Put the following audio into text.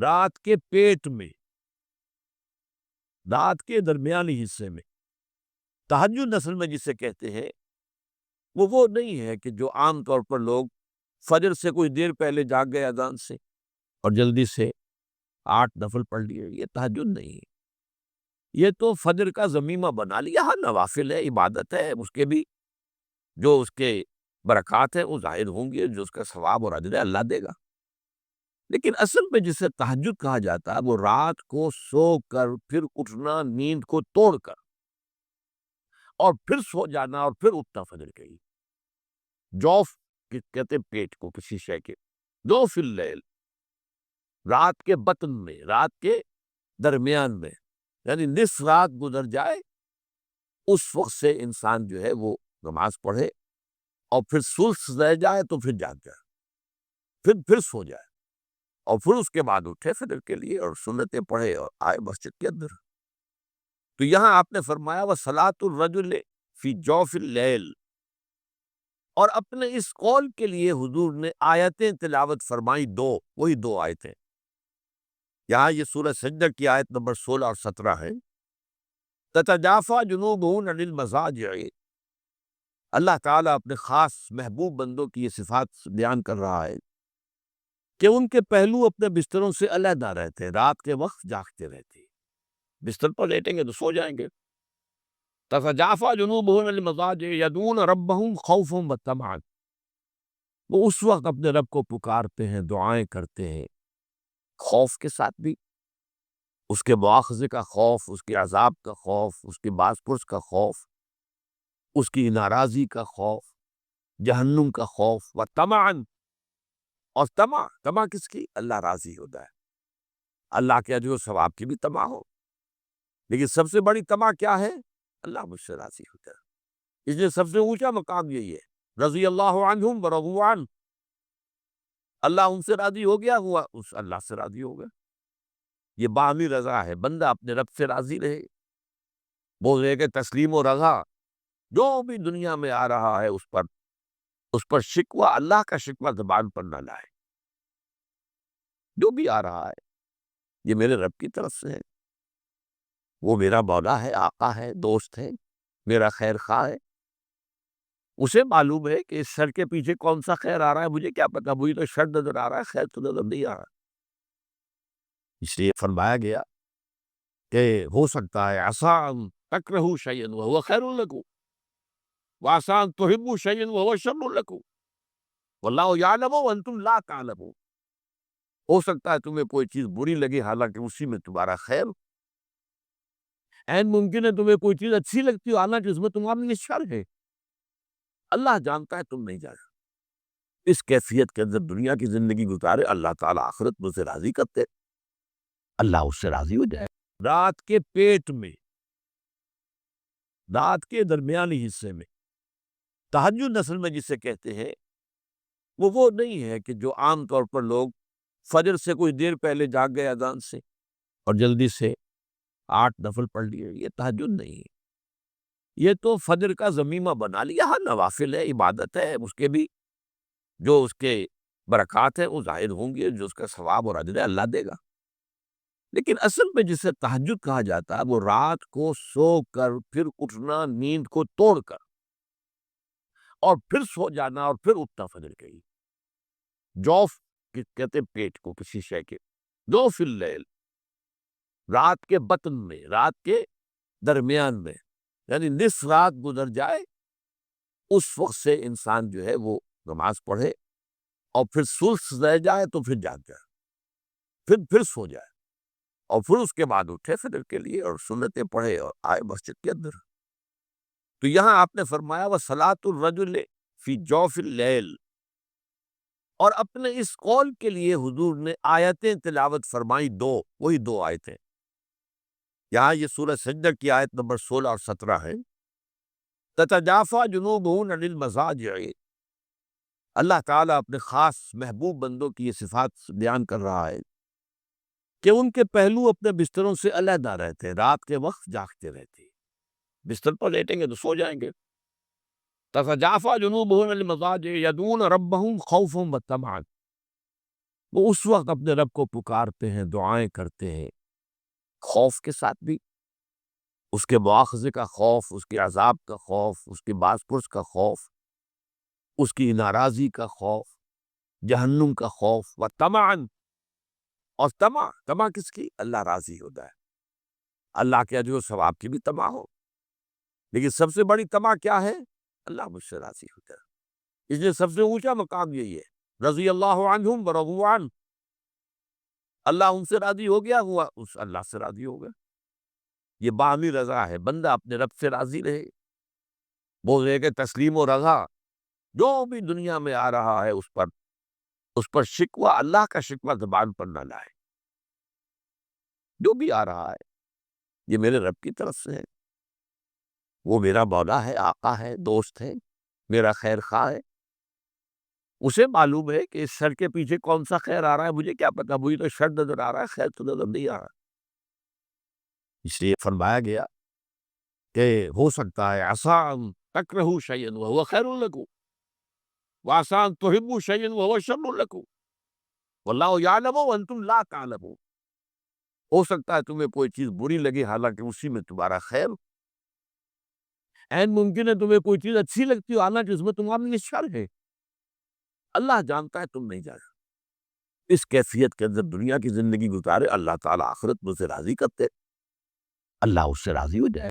رات کے پیٹ میں، رات کے درمیانی حصے میں۔ تہجد اصل میں جسے کہتے ہیں وہ نہیں ہے کہ جو عام طور پر لوگ فجر سے کچھ دیر پہلے جاگ گئے اذان سے اور جلدی سے 8 نفل پڑھ لیے، یہ تہجد نہیں ہے۔ یہ تو فجر کا ضمیمہ بنا لیا، ہاں نوافل ہے، عبادت ہے، اس کے بھی جو اس کے برکات ہیں وہ ظاہر ہوں گے، جو اس کا ثواب اور اجر ہے اللہ دے گا۔ لیکن اصل میں جسے تہجد کہا جاتا ہے وہ رات کو سو کر پھر اٹھنا، نیند کو توڑ کر، اور پھر سو جانا اور پھر اٹھنا فجر کے لیے۔ جوف کہتے ہیں پیٹ کو، کسی شے کے، جوف اللیل، رات کے بطن میں، رات کے درمیان میں، یعنی نصف رات گزر جائے اس وقت سے انسان جو ہے وہ نماز پڑھے، اور پھر ثلث رہ جائے تو پھر جاگ جائے، پھر سو جائے، اور پھر اس کے بعد اٹھے فجر کے لیے اور سنتیں پڑھے اور آئے مسجد کے اندر۔ تو یہاں آپ نے فرمایا وَصَلَاةُ الرَّجُلِ فِي جَوْفِ اللَّيْلِ، اور اپنے اس قول کے لیے حضور نے آیتیں تلاوت فرمائی، وہی دو آیتیں۔ یہاں یہ سورہ سجدہ کی آیت نمبر 16 اور 17 ہے۔ تَتَجَافَىٰ جُنُوبُهُمْ عَنِ الْمَضَاجِعِ، اللہ تعالیٰ اپنے خاص محبوب بندوں کی یہ صفات بیان کر رہا ہے کہ ان کے پہلو اپنے بستروں سے علیحدہ رہتے، رات کے وقت جاگتے رہتے، بستر پر لیٹیں گے تو سو جائیں گے۔ تَتَجَافَىٰ جُنُوبُهُمْ عَنِ الْمَضَاجِعِ يَدْعُونَ رَبَّهُمْ خَوْفًا وَطَمَعًا، وہ اس وقت اپنے رب کو پکارتے ہیں، دعائیں کرتے ہیں، خوف کے ساتھ بھی، اس کے مواخذے کا خوف، اس کے عذاب کا خوف، اس کے باز پرس کا خوف، اس کی ناراضی کا خوف، جہنم کا خوف، وطمعًا، اور طمع کس کی؟ اللہ راضی ہوتا ہے، اللہ کے اجر و ثواب کی بھی طمع ہو، لیکن سب سے بڑی طمع کیا ہے؟ اللہ مجھ سے راضی ہوتا ہے۔ اس لیے سب سے اونچا مقام یہی ہے، رضی اللہ عنہم ورضوا عنہ، اللہ ان سے راضی ہو گیا، ہوا اس اللہ سے راضی ہو گیا۔ یہ باہمی رضا ہے، بندہ اپنے رب سے راضی رہے، وہ ہے کہ تسلیم و رضا، جو بھی دنیا میں آ رہا ہے اس پر شکوہ، اللہ کا شکوہ زبان پر نہ لائے۔ جو بھی آ رہا ہے یہ میرے رب کی طرف سے ہے، وہ میرا مولا ہے، آقا ہے، دوست ہے، میرا خیر خواہ ہے، اسے معلوم ہے کہ اس شر کے پیچھے کون سا خیر آ رہا ہے، مجھے کیا پتا، مجھے تو شر نظر آ رہا ہے، خیر تو نظر نہیں آ رہا۔ اس لیے فرمایا گیا کہ ہو سکتا ہے عسیٰ ان تکرہوا شیئا وہو خیر لکم، وعسیٰ ان تحبوا شیئا وہو شر لکم، واللہ یعلم وانتم لا تعلمون، ہو سکتا ہے تمہیں کوئی چیز بری لگے حالانکہ اسی میں تمہارا خیر ہو، عین ممکن ہے تمہیں کوئی چیز اچھی لگتی ہو حالانکہ اس میں تمہارے لیے شر ہے، اللہ جانتا ہے تم نہیں جانتے۔ اس کیفیت کے اندر دنیا کی زندگی گزارے، اللہ تعالیٰ آخرت میں سے راضی کرتے، اللہ اس سے راضی ہو جائے۔ رات کے پیٹ میں، رات کے درمیانی حصے میں، تہجد اصل میں جسے کہتے ہیں وہ نہیں ہے کہ جو عام طور پر لوگ فجر سے کچھ دیر پہلے جاگ گئے اذان سے اور جلدی سے 8 نفل پڑھ لیے، یہ تہجد نہیں ہے۔ یہ تو فجر کا ضمیمہ بنا لیا، ہاں نوافل ہے، عبادت ہے، اس کے بھی جو اس کے برکات ہیں وہ ظاہر ہوں گے، جو اس کا ثواب اور اجر ہے اللہ دے گا۔ لیکن اصل میں جسے تہجد کہا جاتا ہے وہ رات کو سو کر پھر اٹھنا، نیند کو توڑ کر، اور پھر سو جانا اور پھر اٹھنا فجر کے لیے۔ جوف کہتے ہیں پیٹ کو، کسی شے کے، جوف اللیل، رات کے بطن میں، رات کے درمیان میں، یعنی نصف رات گزر جائے اس وقت سے انسان جو ہے وہ نماز پڑھے، اور پھر ثلث رہ جائے تو پھر جاگ جائے، پھر سو جائے، اور پھر اس کے بعد اٹھے فجر کے لیے اور سنتیں پڑھے اور آئے مسجد کے اندر۔ تو یہاں آپ نے فرمایا وَصَلَاةُ الرَّجُلِ فِي جَوْفِ اللَّيْلِ، اور اپنے اس قول کے لیے حضور نے آیتیں تلاوت فرمائی، وہی دو آیتیں۔ یہاں یہ سورہ سجدہ کی آیت نمبر 16 اور 17 ہے۔ تَتَجَافَىٰ جُنُوبُهُمْ عَنِ الْمَضَاجِعِ، اللہ تعالیٰ اپنے خاص محبوب بندوں کی یہ صفات بیان کر رہا ہے کہ ان کے پہلو اپنے بستروں سے علیحدہ رہتے، رات کے وقت جاگتے رہتے، بستر پر لیٹیں گے تو سو جائیں گے۔ تَتَجَافَىٰ جُنُوبُهُمْ عَنِ الْمَضَاجِعِ يَدْعُونَ رَبَّهُمْ خَوْفًا وَطَمَعًا، وہ اس وقت اپنے رب کو پکارتے ہیں، دعائیں کرتے ہیں، خوف کے ساتھ بھی، اس کے مواخذے کا خوف، اس کے عذاب کا خوف، اس کے باز پرس کا خوف، اس کی ناراضی کا خوف، جہنم کا خوف، و طمعاً، اور طمع کس کی؟ اللہ راضی ہوتا ہے، اللہ کے اجر و ثواب کی بھی طمع ہو، لیکن سب سے بڑی طمع کیا ہے؟ اللہ مجھ سے راضی ہوتا ہے، اس لیے سب سے اونچا مقام یہی ہے، رضی اللہ عنہم ورضوا عنہ، اللہ ان سے راضی ہو گیا، ہوا اس اللہ سے راضی ہو گیا۔ یہ باہمی رضا ہے، بندہ اپنے رب سے راضی رہے، وہ ہے کہ تسلیم و رضا، جو بھی دنیا میں آ رہا ہے اس پر شکوہ، اللہ کا شکوہ زبان پر نہ لائے، جو بھی آ رہا ہے یہ میرے رب کی طرف سے ہے، وہ میرا مولا ہے، آقا ہے، دوست ہے، میرا خیر خواہ ہے، اسے معلوم ہے کہ اس شر کے پیچھے کون سا خیر آ رہا ہے، مجھے کیا پتا، مجھے تو شر نظر آ رہا ہے، خیر تو نظر نہیں آ رہا۔ اس لیے فرمایا گیا کہ ہو سکتا ہے عسیٰ ان تکرہوا شیئا وہو خیر لکم، وعسیٰ ان تحبوا شیئا وہو شر لکم، واللہ یعلم وانتم لا تعلمون، ہو سکتا ہے تمہیں کوئی چیز بری لگے حالانکہ اسی میں تمہارا خیر ہو، عین ممکن ہے تمہیں کوئی چیز اچھی لگتی ہو حالانکہ اس میں تمہارے لیے شر ہے، اللہ جانتا ہے، تم نہیں جانتے۔ اس کیفیت کے اندر دنیا کی زندگی گزارے، اللہ تعالیٰ آخرت میں سے راضی کرتے، اللہ اس سے راضی ہو جائے۔